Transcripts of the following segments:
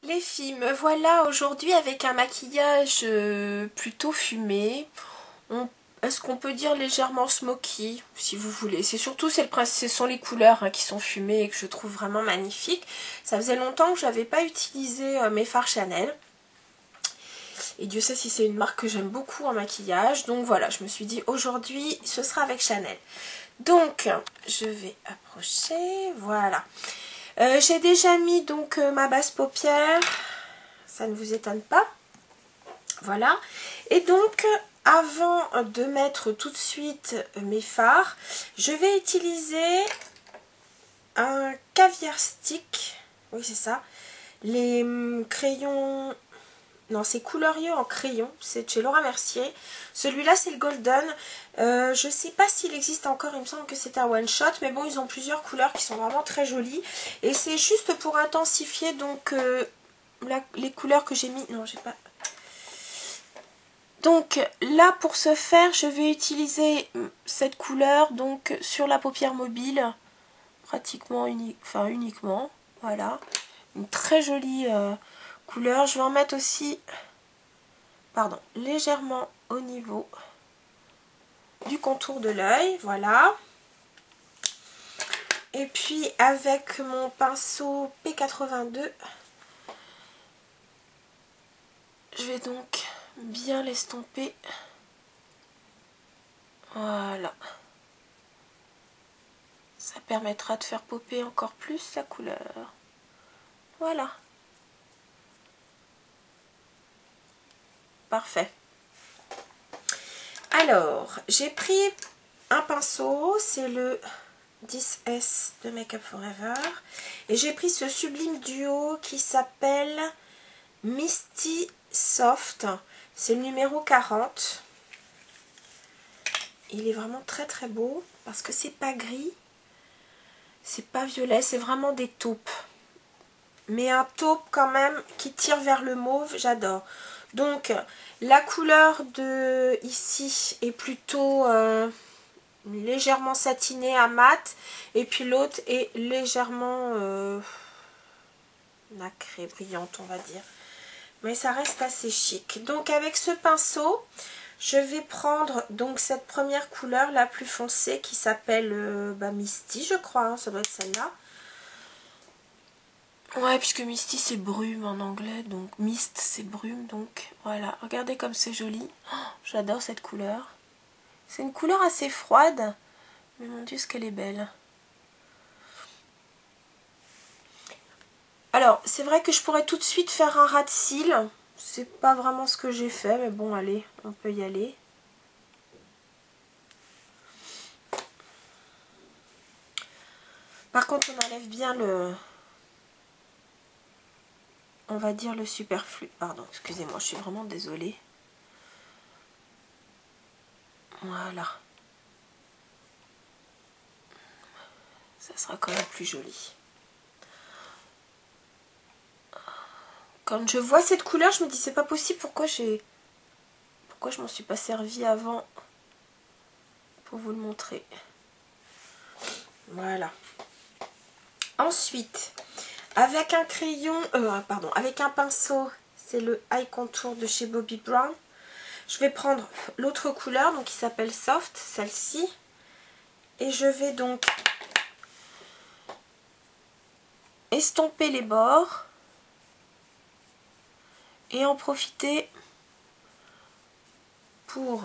Les filles, me voilà aujourd'hui avec un maquillage plutôt fumé. Est-ce qu'on peut dire légèrement smoky, si vous voulez. C'est surtout, ce sont les couleurs qui sont fumées et que je trouve vraiment magnifiques. Ça faisait longtemps que je n'avais pas utilisé mes fards Chanel. Et Dieu sait si c'est une marque que j'aime beaucoup en maquillage. Donc voilà, je me suis dit aujourd'hui, ce sera avec Chanel. Donc, je vais approcher, voilà. J'ai déjà mis donc ma base paupière, ça ne vous étonne pas, voilà. Et donc avant de mettre tout de suite mes fards, je vais utiliser un caviar stick, oui c'est ça, les crayons, non c'est Couleur-Yeux en crayon, c'est chez Laura Mercier, celui-là c'est le golden. Je sais pas s'il existe encore, il me semble que c'est un one shot, mais bon ils ont plusieurs couleurs qui sont vraiment très jolies et c'est juste pour intensifier donc les couleurs que j'ai mis, non j'ai pas. Donc là pour ce faire je vais utiliser cette couleur donc sur la paupière mobile, pratiquement uniquement, voilà, une très jolie couleur. Je vais en mettre aussi, pardon, légèrement au niveau du contour de l'œil, voilà. Et puis avec mon pinceau P82, je vais donc bien l'estomper, voilà. Ça permettra de faire popper encore plus la couleur, voilà. Parfait. Alors, j'ai pris un pinceau, c'est le 10S de Make Up For Ever. Et j'ai pris ce sublime duo qui s'appelle Misty Soft. C'est le numéro 40. Il est vraiment très très beau parce que c'est pas gris, c'est pas violet, c'est vraiment des taupes. Mais un taupe quand même qui tire vers le mauve, j'adore. Donc la couleur de ici est plutôt légèrement satinée à mat, et puis l'autre est légèrement nacrée, brillante on va dire. Mais ça reste assez chic. Donc avec ce pinceau, je vais prendre donc cette première couleur la plus foncée qui s'appelle Misty, je crois, hein, ça doit être celle-là. Ouais, puisque Misty c'est brume en anglais, donc mist c'est brume, donc voilà. Regardez comme c'est joli. Oh, j'adore cette couleur. C'est une couleur assez froide, mais mon Dieu, ce qu'elle est belle. Alors, c'est vrai que je pourrais tout de suite faire un ras de cils. C'est pas vraiment ce que j'ai fait, mais bon, allez, on peut y aller. Par contre, on enlève bien le... on va dire le superflu. Pardon, excusez-moi, je suis vraiment désolée. Voilà. Ça sera quand même plus joli. Quand je vois cette couleur, je me dis c'est pas possible, pourquoi je m'en suis pas servi avant pour vous le montrer. Voilà. Ensuite, avec un crayon, avec un pinceau, c'est le Eye Contour de chez Bobbi Brown. Je vais prendre l'autre couleur, donc qui s'appelle Soft, celle-ci. Et je vais donc estomper les bords et en profiter pour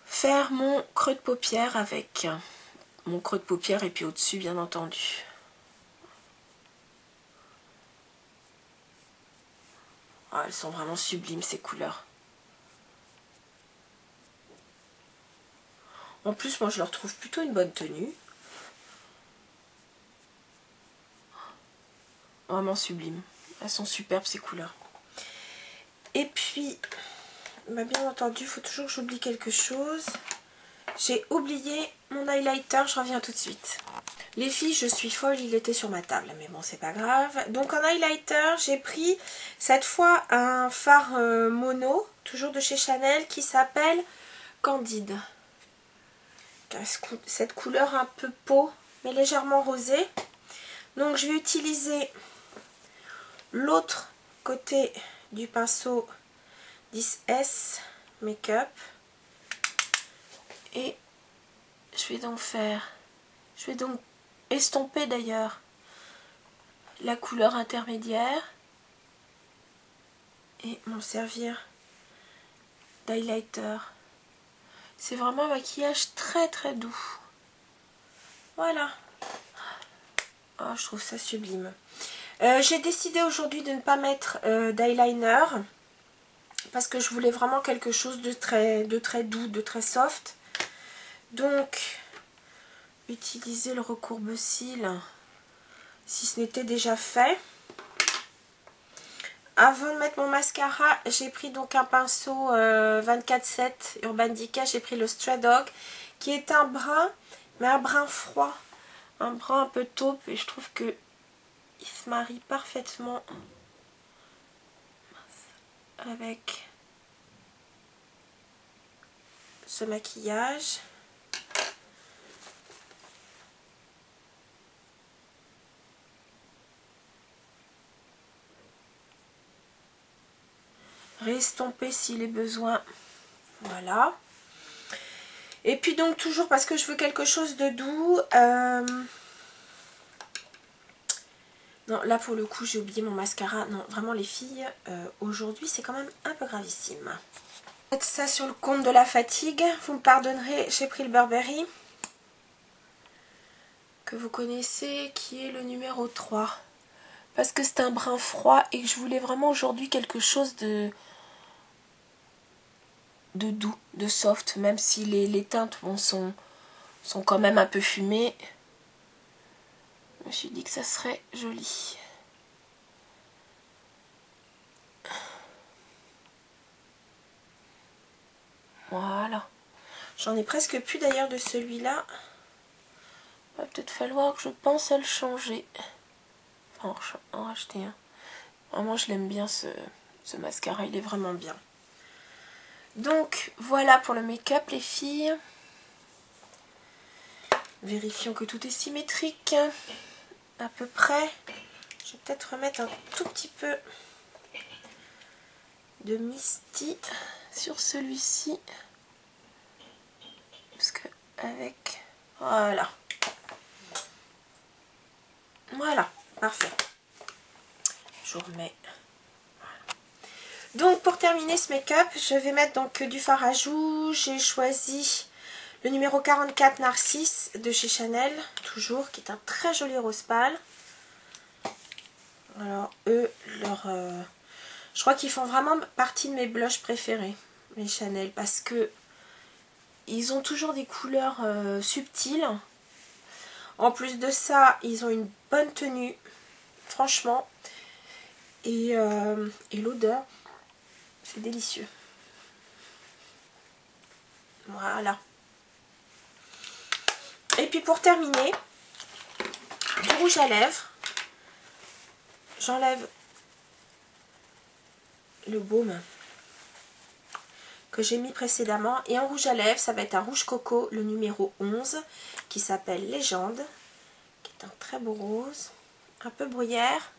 faire mon creux de paupière avec mon creux de paupière et puis au-dessus bien entendu. Ah, elles sont vraiment sublimes ces couleurs. En plus, moi je leur trouve plutôt une bonne tenue. Vraiment sublime. Elles sont superbes ces couleurs. Et puis, bah bien entendu, il faut toujours que j'oublie quelque chose. J'ai oublié mon highlighter, je reviens tout de suite. Les filles, je suis folle, il était sur ma table, mais bon, c'est pas grave. Donc en highlighter, j'ai pris cette fois un fard mono, toujours de chez Chanel, qui s'appelle Candide. Cette couleur un peu peau, mais légèrement rosée. Donc je vais utiliser l'autre côté du pinceau 10S Make-up. Et je vais donc estomper d'ailleurs la couleur intermédiaire et m'en servir d'highlighter. C'est vraiment un maquillage très très doux. Voilà. Oh, je trouve ça sublime. J'ai décidé aujourd'hui de ne pas mettre d'eyeliner parce que je voulais vraiment quelque chose de très doux, de très soft. Donc, utiliser le recourbe-cils si ce n'était déjà fait. Avant de mettre mon mascara, j'ai pris donc un pinceau 24/7 Urban Decay. J'ai pris le Stray Dog qui est un brun, mais un brun froid. Un brun un peu taupe et je trouve que il se marie parfaitement avec ce maquillage. Réestomper s'il est besoin. Voilà. Et puis donc toujours parce que je veux quelque chose de doux. Non, là pour le coup j'ai oublié mon mascara. Non, vraiment les filles, aujourd'hui c'est quand même un peu gravissime. Faites ça sur le compte de la fatigue. Vous me pardonnerez, j'ai pris le Burberry que vous connaissez, qui est le numéro 3. Parce que c'est un brun froid et que je voulais vraiment aujourd'hui quelque chose de doux, de soft, même si les teintes bon, sont quand même un peu fumées. Je me suis dit que ça serait joli. Voilà. J'en ai presque plus d'ailleurs de celui-là. Il va peut-être falloir que je pense à le changer. Enfin, en racheter un. Vraiment, je l'aime bien ce mascara, il est vraiment bien. Donc, voilà pour le make-up, les filles. Vérifions que tout est symétrique. À peu près. Je vais peut-être remettre un tout petit peu de Misty sur celui-ci. Parce que avec... Voilà. Voilà, parfait. Je remets. Donc pour terminer ce make-up, je vais mettre donc du fard à joues. J'ai choisi le numéro 44 Narcisse de chez Chanel, toujours, qui est un très joli rose pâle. Alors eux, je crois qu'ils font vraiment partie de mes blushs préférés, les Chanel, parce que ils ont toujours des couleurs subtiles. En plus de ça, ils ont une bonne tenue, franchement. Et l'odeur, c'est délicieux. Voilà. Et puis pour terminer, du rouge à lèvres. J'enlève le baume que j'ai mis précédemment. Et en rouge à lèvres, ça va être un rouge coco, le numéro 11, qui s'appelle Légende, qui est un très beau rose, un peu bruyère.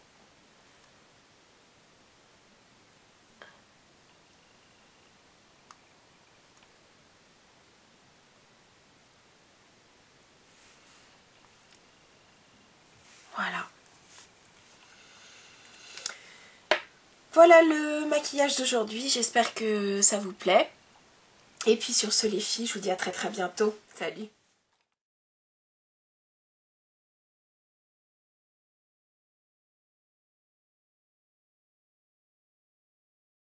Voilà. Voilà le maquillage d'aujourd'hui. J'espère que ça vous plaît. Et puis sur ce les filles, je vous dis à très bientôt. Salut!